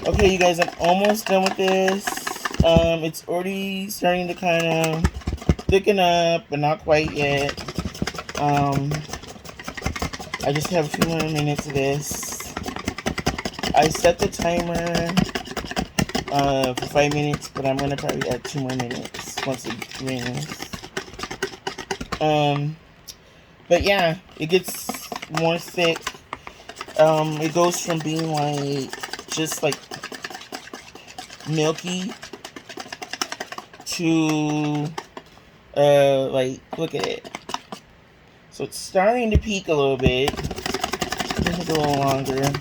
Okay, you guys, I'm almost done with this. It's already starting to kind of thicken up, but not quite yet. I just have a few more minutes of this. I set the timer for 5 minutes, but I'm gonna probably add 2 more minutes once it rings. But yeah, it gets more thick. It goes from being like just like milky to like, look at it. So it's starting to peak a little bit. Take it a little longer.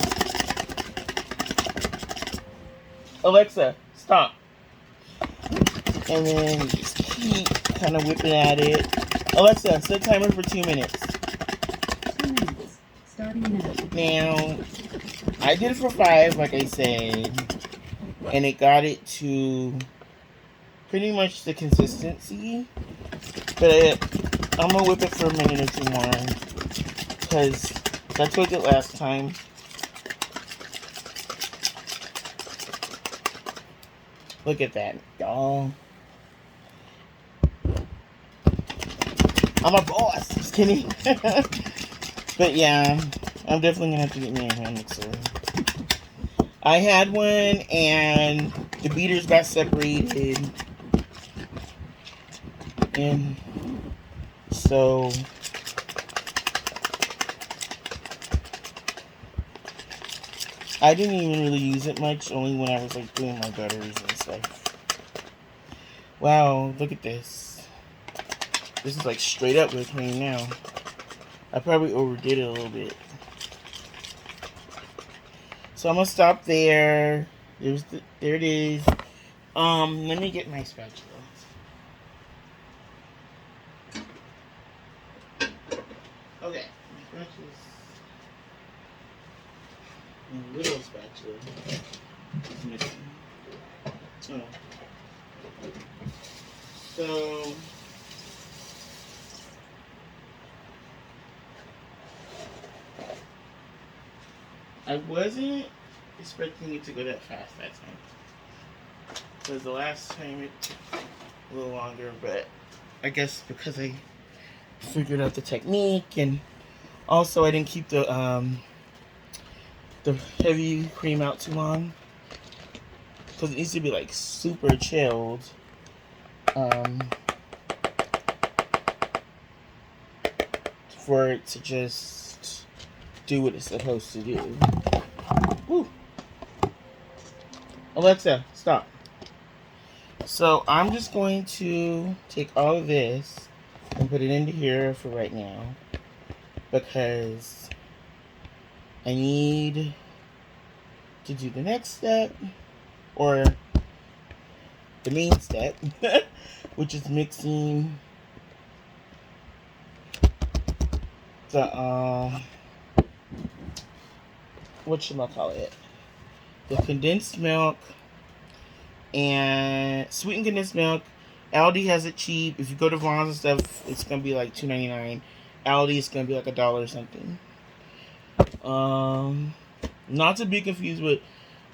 Alexa, stop. And then just keep kind of whipping at it. Alexa, set timer for 2 minutes. 2 minutes. Starting now. Now, I did it for 5, like I said. And it got it to pretty much the consistency. But I'm going to whip it for a minute or 2 more. Because that's what I did last time. Look at that, y'all. I'm a boss. Just kidding. But yeah, I'm definitely gonna have to get me a hand mixer. I had one and the beaters got separated, and so I didn't even really use it much. Only when I was like doing my butters and stuff. Wow, look at this. This is like straight up whipped cream now. I probably overdid it a little bit. So I'm gonna stop there. There it is. Let me get my spatula. Okay, my spatula's a little spatula. It's missing. Oh. So I wasn't expecting it to go that fast that time. Because the last time it took a little longer, but I guess because I figured out the technique, and also I didn't keep the heavy cream out too long. Because it needs to be like super chilled. For it to just do what it's supposed to do. Woo. Alexa, stop. So I'm just going to take all of this and put it into here for right now, because I need to do the next step, or the main step, which is mixing the whatchamacallit, the condensed milk and sweetened condensed milk. Aldi has it cheap. If you go to Vaughn's and stuff, it's gonna be like $2.99. Aldi is gonna be like $1 or something. Not to be confused with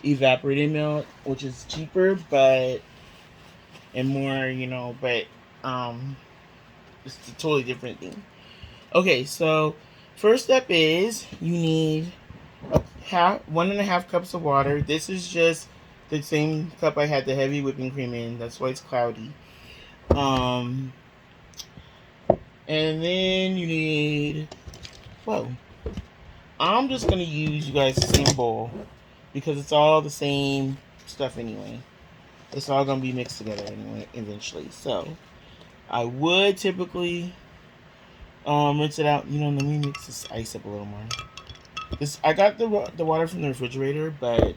evaporated milk, which is cheaper, but and more, but it's a totally different thing. Okay, so first step is you need 1.5 cups of water. This is just the same cup I had the heavy whipping cream in. That's why it's cloudy. And then you need, whoa. I'm just gonna use, you guys, the same bowl because it's all the same stuff anyway. It's all gonna be mixed together anyway eventually. So I would typically rinse it out. Let me mix this ice up a little more. I got the water from the refrigerator, but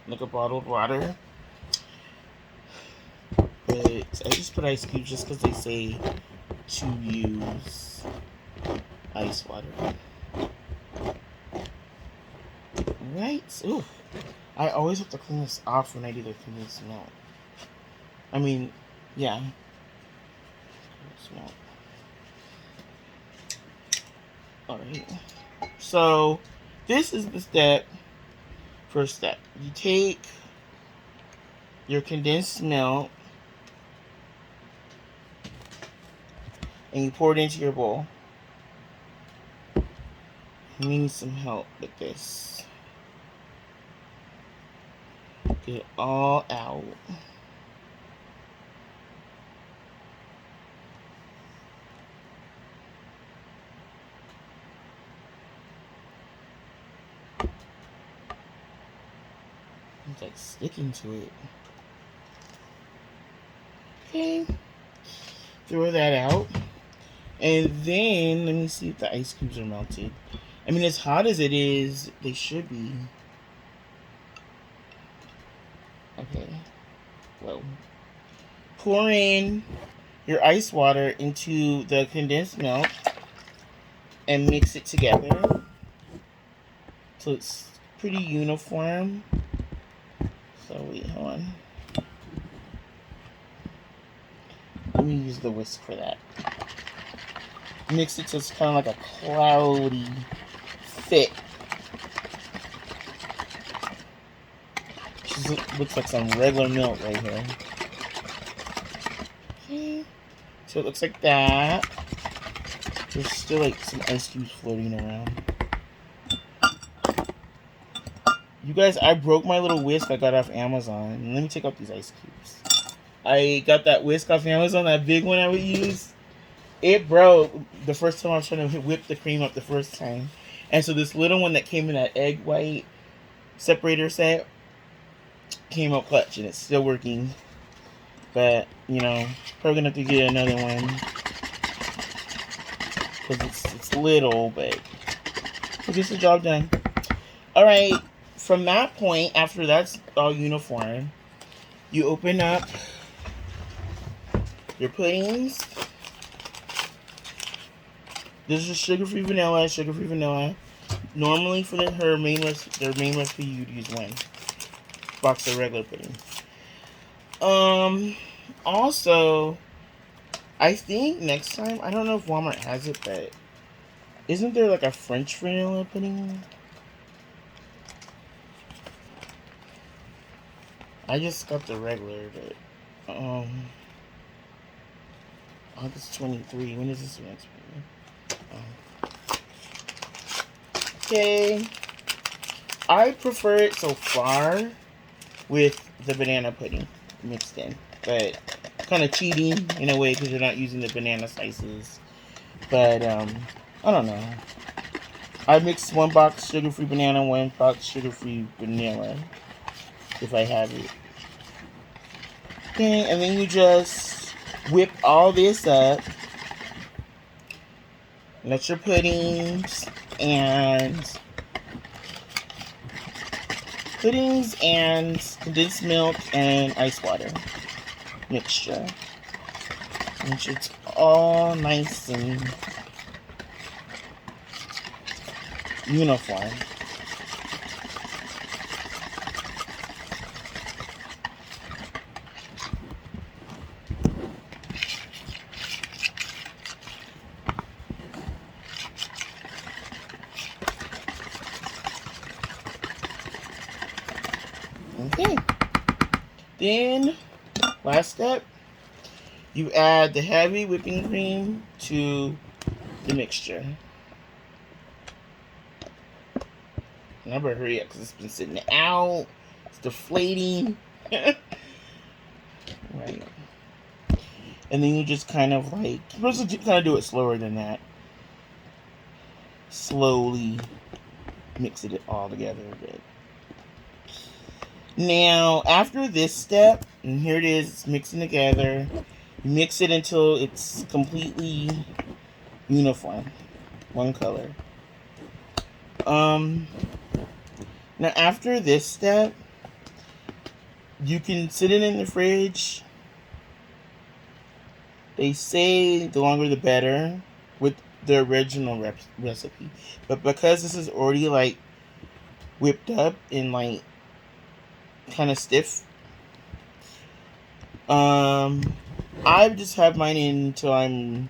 like a bottled water. But I just put ice cubes just because they say to use ice water. Alright. Ooh. I always have to clean this off when I do the condensed milk. I mean, yeah. Condensed milk. Alright. So, this is the first step. You take your condensed milk and you pour it into your bowl. You need some help with this. Get it all out. It's like sticking to it. Okay. Throw that out. And then, let me see if the ice cubes are melted. I mean, as hot as it is, they should be. Okay. Whoa. Pour in your ice water into the condensed milk and mix it together so it's pretty uniform. So wait, hold on. Let me use the whisk for that. Mix it so it's kind of like a cloudy, thick. Just looks like some regular milk right here. Okay. So it looks like that. There's still like some ice cubes floating around. You guys, I broke my little whisk I got off Amazon. Let me take out these ice cubes. I got that whisk off Amazon, that big one I would use. It broke the first time I was trying to whip the cream up the first time. And so this little one that came in that egg white separator set came out clutch, and it's still working. But, you know, probably gonna have to get another one. Because it's little, but it gets the job done. Alright, from that point, after that's all uniform, you open up your puddings. This is sugar-free vanilla. Normally for their main recipe, you'd use one box of regular pudding. Also, I think next time, I don't know if Walmart has it, but isn't there like a French vanilla pudding? I just got the regular, but August 23. When is this next one? Okay. I prefer it so far with the banana pudding mixed in, but kind of cheating in a way because you're not using the banana slices. But I don't know. I mix one box sugar-free banana, one box sugar-free vanilla if I have it. Okay, and then you just whip all this up. Let your puddings and condensed milk and ice water mixture. Make sure it's all nice and uniform. Okay. Then, last step, you add the heavy whipping cream to the mixture. And I better hurry up because it's been sitting out. It's deflating. Right. And then you just kind of like, you're supposed to kind of do it slower than that. Slowly mix it all together a bit. Now, after this step, and here it is, it's mixing together. You mix it until it's completely uniform. One color. Now, after this step, you can sit it in the fridge. They say the longer the better with the original recipe. But because this is already like whipped up and like kind of stiff, I just have mine in until I'm,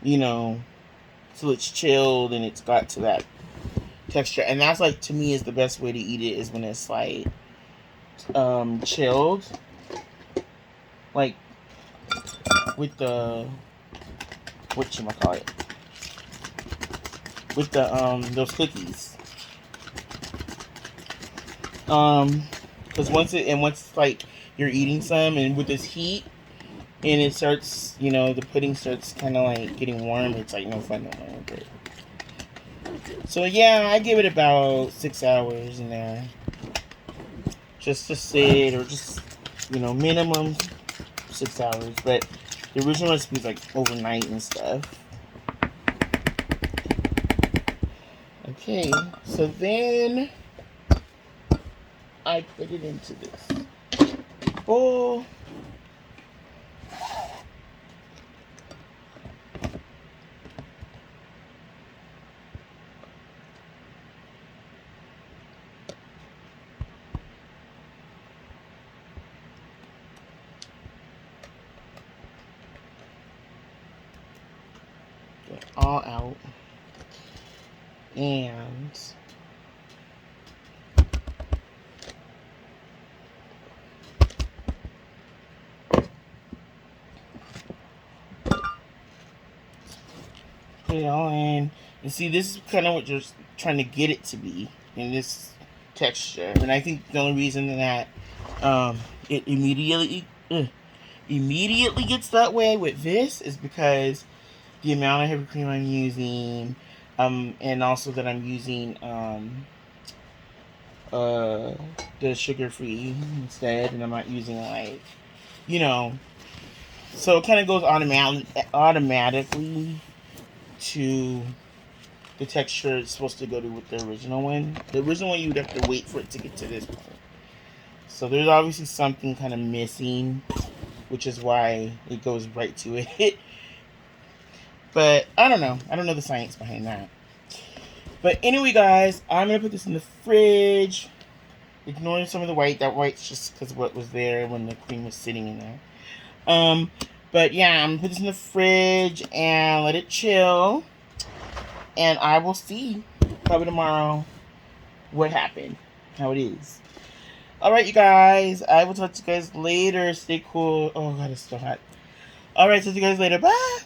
till it's chilled and it's got to texture, and that's like to me is the best way to eat it is when it's like chilled, like with the whatchamacallit, with the those cookies. Because once like you're eating some and with this heat and it starts, the pudding starts kind of like getting warm, it's like no fun no more. But so yeah, I give it about 6 hours in there, just to sit, or just minimum 6 hours. But the original recipe is like overnight and stuff. Okay, so then I put it into this bowl. Get it all out. And put it all in. And see, this is kind of what you're trying to get it to be in this texture. And I think the only reason that it immediately gets that way with this is because the amount of heavy cream I'm using, and also that I'm using the sugar-free instead, and I'm not using like, so it kind of goes automatically to the texture it's supposed to go to with the original one. The original one, you'd have to wait for it to get to this point. So there's obviously something kind of missing, which is why it goes right to it. But I don't know. I don't know the science behind that. But anyway, guys, I'm going to put this in the fridge. Ignoring some of the white. That white's just because of what was there when the cream was sitting in there. But yeah, I'm going to put this in the fridge and let it chill. And I will see, probably tomorrow, what happened. How it is. Alright, you guys. I will talk to you guys later. Stay cool. Oh, God, it's so hot. Alright, talk to you guys later. Bye.